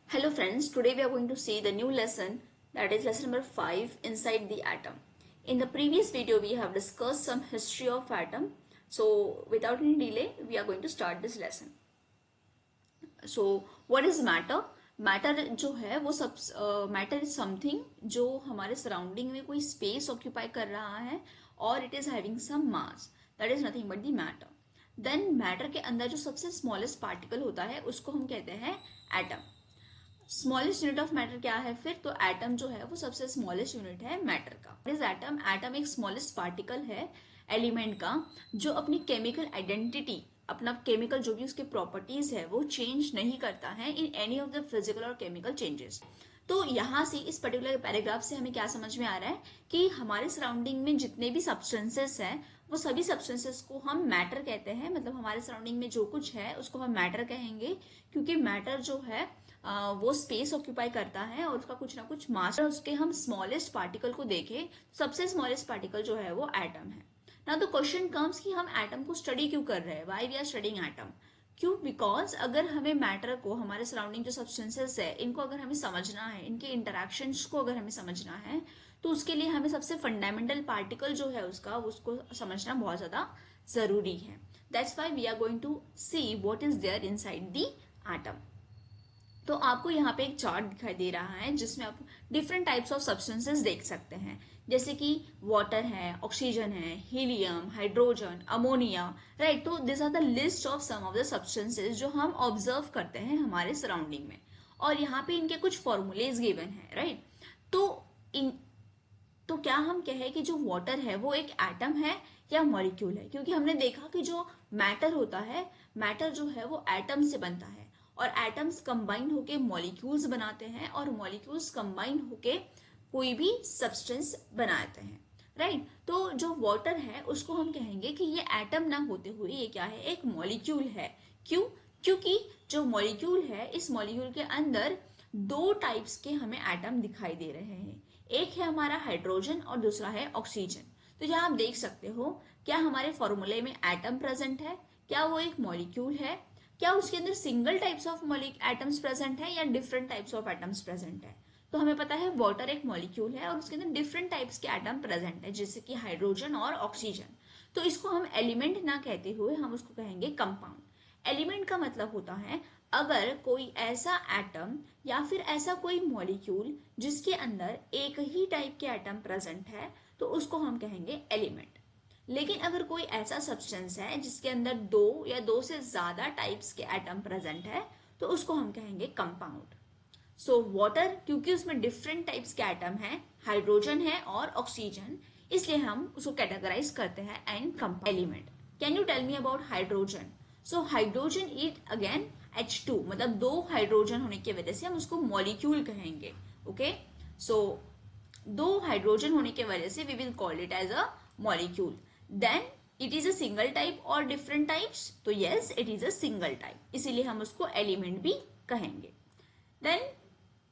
Hello friends, today we are going to see the new lesson, that is lesson number 5, inside the atom. In the previous video we have discussed some history of atom. So without any delay we are going to start this lesson. So what is matter? Matter जो है वो सब matter is something जो हमारे surrounding में कोई space occupy कर रहा है और it is having some mass, that is nothing but the matter. Then matter के अंदर जो सबसे स्मॉलेस्ट पार्टिकल होता है उसको हम कहते हैं atom. Smallest unit of matter क्या है फिर? तो एटम जो है वो सबसे स्मॉलेस्ट यूनिट है मैटर का. Is atom. एटम एक स्मॉलेस्ट पार्टिकल है एलिमेंट का जो अपनी केमिकल आइडेंटिटी, अपना केमिकल जो भी उसके प्रॉपर्टीज है वो चेंज नहीं करता है in any of the physical और केमिकल चेंजेस. तो यहाँ से इस पर्टिकुलर पैराग्राफ से हमें क्या समझ में आ रहा है कि हमारे सराउंडिंग में जितने भी सब्सटेंसेस हैं वो सभी सब्सटेंसेस को हम मैटर कहते हैं. मतलब हमारे सराउंडिंग में जो कुछ है उसको हम मैटर कहेंगे, क्योंकि मैटर जो है वो स्पेस ऑक्यूपाई करता है और उसका कुछ ना कुछ मास. उसके हम स्मॉलेस्ट पार्टिकल को देखें, सबसे स्मॉलेस्ट पार्टिकल जो है वो एटम है. ना तो क्वेश्चन कम्स कि हम एटम को स्टडी क्यों कर रहे हैं, why we are studying atom. क्यों? बिकॉज अगर हमें मैटर को, हमारे सराउंडिंग जो सब्सटेंसेस है इनको अगर हमें समझना है, इनके इंटरेक्शंस को अगर हमें समझना है, तो उसके लिए हमें सबसे फंडामेंटल पार्टिकल जो है उसको समझना बहुत ज्यादा जरूरी है. That's why we are going to see what is there inside the atom. तो आपको यहाँ पे एक चार्ट दिखाई दे रहा है जिसमें आप डिफरेंट टाइप्स ऑफ सब्सटेंसेस देख सकते हैं, जैसे कि वाटर है, ऑक्सीजन है, हीलियम, हाइड्रोजन, अमोनिया, राइट. तो this are the list of some of the substances जो हम ऑब्जर्व करते हैं हमारे सराउंडिंग में, और यहाँ पे इनके कुछ फॉर्मूलेज गिवन है, राइट. तो क्या हम कहें कि जो वाटर है वो एक एटम है या मॉलिक्यूल है? क्योंकि हमने देखा कि जो मैटर होता है, मैटर जो है वो एटम से बनता है और एटम्स कंबाइन होके मॉलिक्यूल्स बनाते हैं और मॉलिक्यूल्स कंबाइन होके कोई भी सब्सटेंस बनाते हैं, राइट. तो जो वाटर है उसको हम कहेंगे कि ये एटम ना होते हुए ये क्या है, एक मॉलिक्यूल है. क्यों? क्योंकि जो मॉलिक्यूल है, इस मॉलिक्यूल के अंदर दो टाइप्स के हमें एटम दिखाई दे रहे हैं. एक है हमारा हाइड्रोजन और दूसरा है ऑक्सीजन. तो यहाँ आप देख सकते हो, क्या हमारे फॉर्मूले में एटम प्रेजेंट है, क्या वो एक मॉलिक्यूल है, क्या उसके अंदर single types of atoms present है या different types of atoms present है. तो हमें पता है वाटर एक मॉलिक्यूल है और उसके अंदर डिफरेंट टाइप्स के एटम प्रेजेंट है, जैसे कि हाइड्रोजन और ऑक्सीजन. तो इसको हम एलिमेंट ना कहते हुए हम उसको कहेंगे कंपाउंड. एलिमेंट का मतलब होता है अगर कोई ऐसा एटम या फिर ऐसा कोई मॉलिक्यूल जिसके अंदर एक ही टाइप के एटम प्रेजेंट है तो उसको हम कहेंगे एलिमेंट. लेकिन अगर कोई ऐसा सब्सटेंस है जिसके अंदर दो या दो से ज्यादा टाइप्स के एटम प्रेजेंट है तो उसको हम कहेंगे कंपाउंड. सो वाटर, क्योंकि उसमें डिफरेंट टाइप्स के एटम है, हाइड्रोजन है और ऑक्सीजन, इसलिए हम उसको कैटेगराइज करते हैं an compound element. Can you tell me about hydrogen? So hydrogen is again H2, मतलब दो हाइड्रोजन होने की वजह से हम उसको मॉलिक्यूल कहेंगे. ओके, सो दो हाइड्रोजन होने की वजह से we will call it as a molecule. Then it is a single type और डिफरेंट टाइप्स, तो yes it is a single type, इसीलिए हम उसको एलिमेंट भी कहेंगे. Then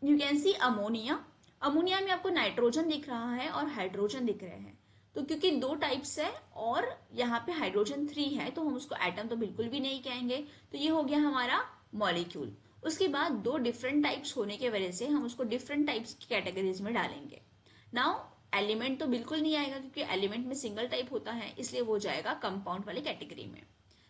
you can see ammonia. Ammonia में आपको नाइट्रोजन दिख रहा है और हाइड्रोजन दिख रहे हैं, तो क्योंकि दो टाइप्स है और यहाँ पे हाइड्रोजन 3 है तो हम उसको एटम तो बिल्कुल भी नहीं कहेंगे. तो ये हो गया हमारा मॉलिक्यूल. उसके बाद दो डिफरेंट टाइप्स होने की वजह से हम उसको डिफरेंट टाइप्स की कैटेगरीज में डालेंगे. नाउ एलिमेंट तो बिल्कुल नहीं आएगा क्योंकि एलिमेंट में सिंगल टाइप होता है, इसलिए वो जाएगा कंपाउंड वाली कैटेगरी में.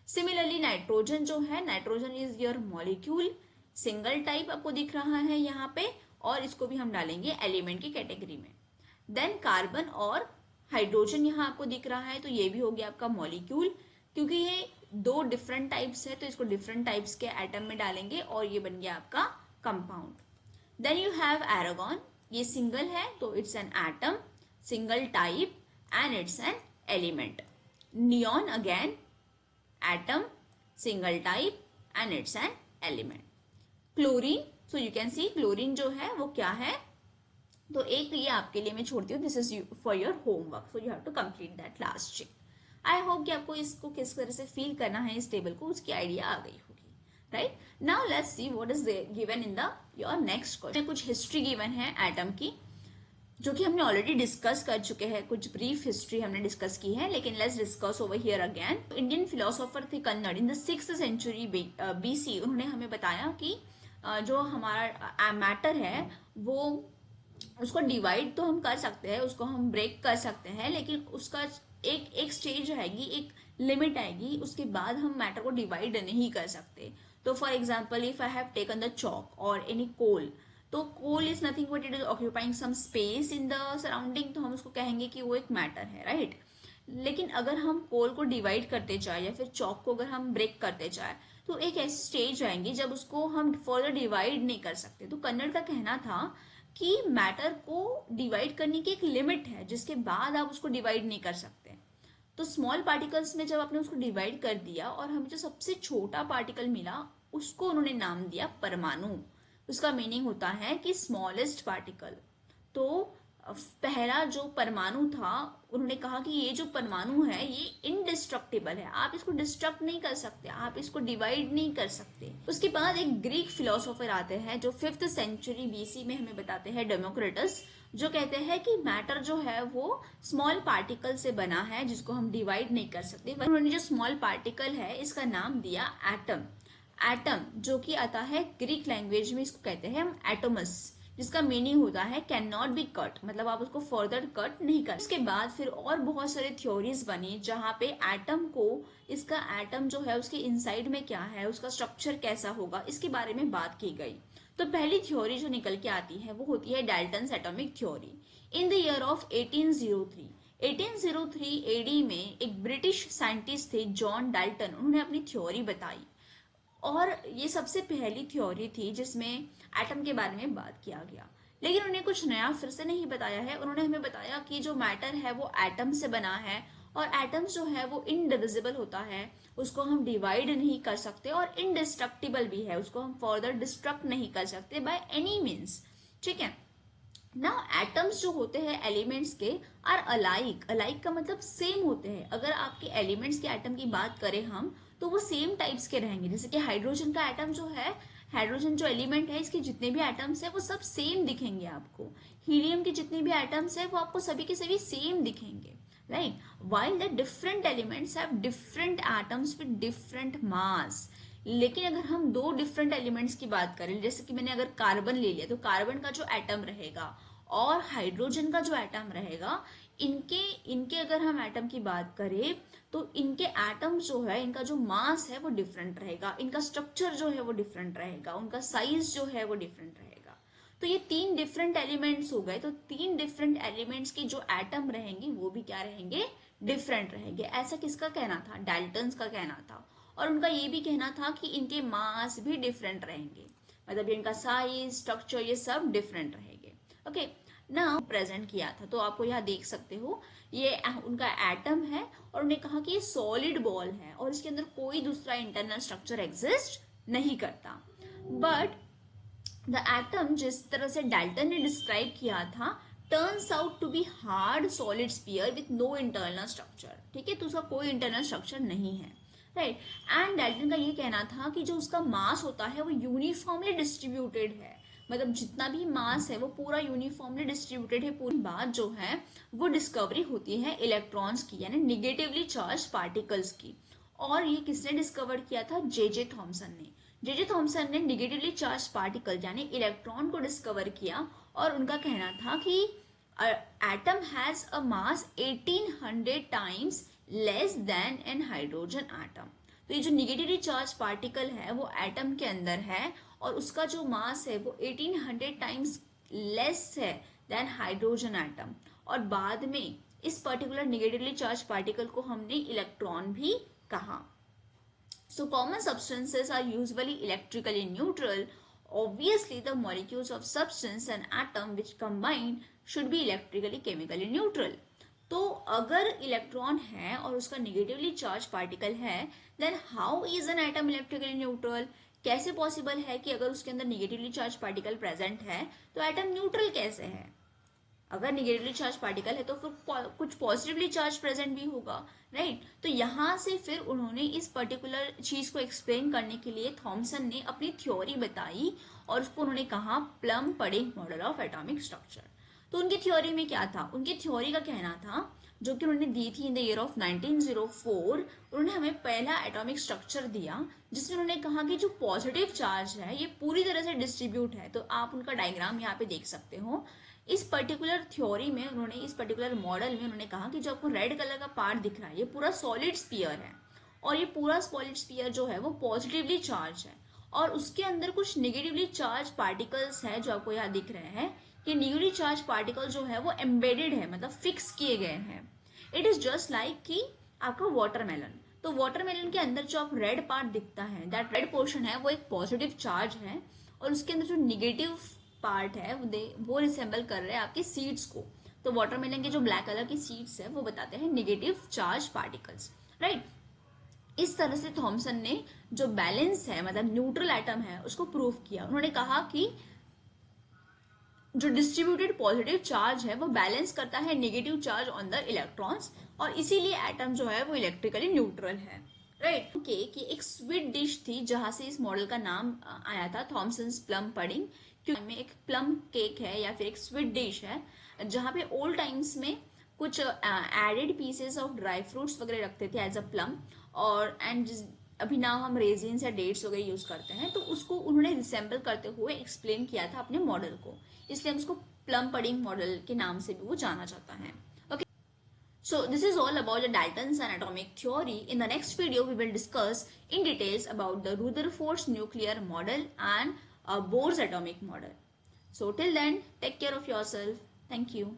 सिमिलरली नाइट्रोजन जो है, nitrogen is your molecule, single type आपको दिख रहा है यहाँ पे, और इसको भी हम डालेंगे एलिमेंट की कैटेगरी में. देन कार्बन और हाइड्रोजन यहाँ आपको दिख रहा है, तो ये भी हो गया आपका मॉलिक्यूल, क्योंकि ये दो डिफरेंट टाइप्स है तो इसको डिफरेंट टाइप्स के एटम में डालेंगे और ये बन गया आपका compound. Then you have argon. ये सिंगल है तो it's an atom, single type and it's an element. Neon again atom, single type and it's an element. Chlorine, so you can see chlorine जो है वो क्या है, तो एक ये आपके लिए मैं छोड़ती हूँ, this is for your homework, so you have to complete that last check. I hope कि आपको इसको किस तरह से फील करना है इस टेबल को, उसकी आइडिया आ गई होगी, right. Now let's see what is given in the your next question. कुछ हिस्ट्री गिवन है एटम की जो कि हमने ऑलरेडी डिस्कस कर चुके हैं, कुछ ब्रीफ हिस्ट्री हमने डिस्कस की है, लेकिन let's discuss over here again. Indian philosopher थे Kanada in the 6th century BC. उन्होंने हमें बताया कि जो हमारा मैटर है वो, उसको डिवाइड तो हम कर सकते हैं, उसको हम ब्रेक कर सकते हैं, लेकिन उसका एक एक स्टेज आएगी, एक लिमिट आएगी, उसके बाद हम मैटर को डिवाइड नहीं कर सकते। तो for example if I have taken the chalk और एनी कोल, तो coal is nothing but it is occupying some space in the surrounding, तो हम उसको कहेंगे कि वो एक मैटर है, राइट। लेकिन अगर हम कोल को डिवाइड करते जाए या फिर चॉक को अगर हम ब्रेक करते जाए, तो एक ऐसी स्टेज आएंगी जब उसको हम फर्दर डिवाइड नहीं कर सकते। तो कन्नड़ का कहना था कि मैटर को डिवाइड करने की एक लिमिट है, जिसके बाद आप उसको डिवाइड नहीं कर सकते। तो स्मॉल पार्टिकल्स में जब आपने उसको डिवाइड कर दिया और हमें जो सबसे छोटा पार्टिकल मिला, उसको उन्होंने नाम दिया परमाणु। उसका मीनिंग होता है कि स्मॉलेस्ट पार्टिकल। तो पहला जो परमाणु था, उन्होंने कहा कि ये जो परमाणु है ये इनडिस्ट्रक्टिबल है, आप इसको डिस्ट्रक्ट नहीं कर सकते, आप इसको डिवाइड नहीं कर सकते। उसके बाद एक ग्रीक फिलोसोफर आते हैं जो 5th सेंचुरी बीसी में हमें बताते हैं, डेमोक्रिटस, जो कहते हैं कि मैटर जो है वो स्मॉल पार्टिकल से बना है जिसको हम डिवाइड नहीं कर सकते। उन्होंने जो स्मॉल पार्टिकल है इसका नाम दिया एटम। एटम जो कि आता है ग्रीक लैंग्वेज में, इसको कहते हैं हम एटोमस, जिसका मीनिंग होता है कैन नॉट बी कट, मतलब आप उसको फर्दर कट नहीं कर। इसके बाद फिर और बहुत सारे थ्योरीज बनी जहां पे एटम को, इसका एटम जो है उसके इनसाइड में क्या है, उसका स्ट्रक्चर कैसा होगा, इसके बारे में बात की गई। तो पहली थ्योरी जो निकल के आती है वो होती है Dalton's atomic theory. In the year of 1803 AD में एक ब्रिटिश साइंटिस्ट थे जॉन डाल्टन, उन्होंने अपनी थ्योरी बताई। और ये सबसे पहली थ्योरी थी जिसमें एटम के बारे में बात किया गया। लेकिन उन्हें कुछ नया फिर से नहीं बताया है, उन्होंने हमें बताया कि जो मैटर है वो एटम से बना है, और एटम्स जो है वो इनडिविजिबल होता है, उसको हम डिवाइड नहीं कर सकते, और इनडिस्ट्रक्टिबल भी है, उसको हम फर्दर डिस्ट्रक्ट नहीं कर सकते बाय एनी मीन्स। ठीक है ना। एटम्स जो होते हैं एलिमेंट्स के आर अलाइक, अलाइक का मतलब सेम होते हैं। अगर आपके एलिमेंट्स के एटम की बात करें हम, तो वो सेम टाइप्स के रहेंगे। जैसे कि हाइड्रोजन का एटम जो है, हाइड्रोजन जो एलिमेंट है, इसके जितने भी एटम्स है वो सब सेम दिखेंगे आपको। हीलियम के जितने भी एटम्स है वो आपको सभी के सभी सेम दिखेंगे, right. While the different elements have different atoms with different mass. लेकिन अगर हम दो डिफरेंट एलिमेंट्स की बात करें, जैसे कि मैंने अगर कार्बन ले लिया, तो कार्बन का जो एटम रहेगा और हाइड्रोजन का जो एटम रहेगा, इनके इनके अगर हम एटम की बात करें, तो इनके एटम जो है, इनका जो मास है वो डिफरेंट रहेगा, इनका स्ट्रक्चर जो है वो डिफरेंट रहेगा, उनका साइज जो है वो डिफरेंट रहेगा। तो ये तीन डिफरेंट एलिमेंट्स हो गए। तो तीन डिफरेंट एलिमेंट्स के जो एटम रहेंगे वो भी क्या रहेंगे, डिफरेंट रहेंगे। ऐसा किसका कहना था, डाल्टन्स का कहना था। और उनका ये भी कहना था कि इनके मास भी डिफरेंट रहेंगे, मतलब इनका साइज, स्ट्रक्चर, ये सब डिफरेंट रहेंगे। ओके ना, प्रेजेंट किया था, तो आपको यहाँ देख सकते हो ये उनका एटम है, और उन्हें कहा कि ये सॉलिड बॉल है और इसके अंदर कोई दूसरा इंटरनल स्ट्रक्चर एग्जिस्ट नहीं करता। बट द एटम जिस तरह से डाल्टन ने डिस्क्राइब किया था, turns out to be hard solid sphere with no internal structure. ठीक है, तो उसका कोई इंटरनल स्ट्रक्चर नहीं है, राइट। एंड डाल्टन का ये कहना था कि जो उसका मास होता है वो यूनिफॉर्मली डिस्ट्रीब्यूटेड है, मतलब जितना भी मास है वो पूरा यूनिफॉर्मली डिस्ट्रीब्यूटेड है। पूरी बात जो है वो डिस्कवरी होती है इलेक्ट्रॉन्स की, यानी निगेटिवली चार्ज पार्टिकल्स की। और ये किसने डिस्कवर किया था, जे थॉमसन ने। जे थॉमसन ने निगेटिवली चार्ज पार्टिकल यानी इलेक्ट्रॉन को डिस्कवर किया, और उनका कहना था कि atom has a mass 1800 times less than an hydrogen atom. तो ये जो निगेटिवली चार्ज पार्टिकल है वो एटम के अंदर है, और उसका जो मास है वो 1800 टाइम्स लेस है देन हाइड्रोजन एटम। और बाद में इस पर्टिकुलर निगेटिवली चार्ज पार्टिकल को हमने इलेक्ट्रॉन भी कहा। So common substances are usually electrically neutral. Obviously, the molecules of substance and atom which combine should be electrically chemically neutral. तो अगर इलेक्ट्रॉन है और उसका निगेटिवली चार्ज पार्टिकल है, then how is an atom electrically neutral. कैसे possible है कि अगर उसके अंदर निगेटिवली चार्ज पार्टिकल प्रेजेंट है तो एटम न्यूट्रल कैसे है। अगर निगेटिवली चार्ज पार्टिकल है तो फिर कुछ पॉजिटिवली चार्ज प्रेजेंट भी होगा, राइट। तो यहाँ से फिर उन्होंने इस पर्टिकुलर चीज को एक्सप्लेन करने के लिए थॉमसन ने अपनी थ्योरी बताई, और उसको उन्होंने कहा plum pudding model of atomic structure. तो उनकी थ्योरी में क्या था, उनकी थ्योरी का कहना था जो कि उन्होंने दी थी इन द ईयर ऑफ 1904, उन्होंने हमें पहला एटॉमिक स्ट्रक्चर दिया जिसमें उन्होंने कहा कि जो पॉजिटिव चार्ज है ये पूरी तरह से डिस्ट्रीब्यूट है। तो आप उनका डायग्राम यहाँ पे देख सकते हो। इस पर्टिकुलर थ्योरी में उन्होंने, इस पर्टिकुलर मॉडल में उन्होंने कहा कि जो आपको रेड कलर का पार्ट दिख रहा है ये पूरा सॉलिड स्फीयर है, और ये पूरा सॉलिड स्फीयर जो है वो पॉजिटिवली चार्ज है, और उसके अंदर कुछ नेगेटिवली चार्ज पार्टिकल्स है जो आपको यहाँ दिख रहे हैं। ये नेगेटिवली चार्ज पार्टिकल जो है वो एम्बेडेड है, मतलब फिक्स किए गए हैं। इट इज जस्ट लाइक कि आपका वाटरमेलन, तो वाटरमेलन के अंदर जो आप रेड पार्ट दिखता है, दैट रेड पोर्शन है वो एक पॉजिटिव चार्ज है, और उसके अंदर जो निगेटिव पार्ट है वो रिसेंबल कर रहे हैं आपके सीड्स को। तो वाटरमेलन के जो ब्लैक कलर की सीड्स है वो बताते हैं निगेटिव चार्ज पार्टिकल्स, राइट। इस तरह से थॉमसन ने जो बैलेंस है, मतलब न्यूट्रल एटम है, उसको प्रूव किया। उन्होंने कहा कि जो डिस्ट्रीब्यूटेड पॉजिटिव चार्ज है वो बैलेंस करता है negative charge on the electrons, और इसीलिए एटम जो है वो इलेक्ट्रिकली न्यूट्रल है, राइट। कि एक स्वीट डिश थी जहां से इस मॉडल का नाम आया था, थॉमसन्स प्लम पडिंग, क्योंकि एक प्लम केक है या फिर एक स्वीट डिश है जहाँ पे ओल्ड टाइम्स में कुछ added pieces of dry fruits वगैरह रखते थे एज अ प्लम, और अभी नाउ हम रेजिन्स या डेट्स वगैरह यूज करते हैं, तो उसको उन्होंने रिसेंबल करते हुए एक्सप्लेन किया था अपने मॉडल को, इसलिए हम उसको प्लम पडिंग मॉडल के नाम से भी वो जाना जाता है। Okay, so this is all about the Dalton's and atomic theory. In the next video we will discuss in details about the Rutherford's nuclear model and Bohr's atomic model. So till then, take care of yourself. Thank you.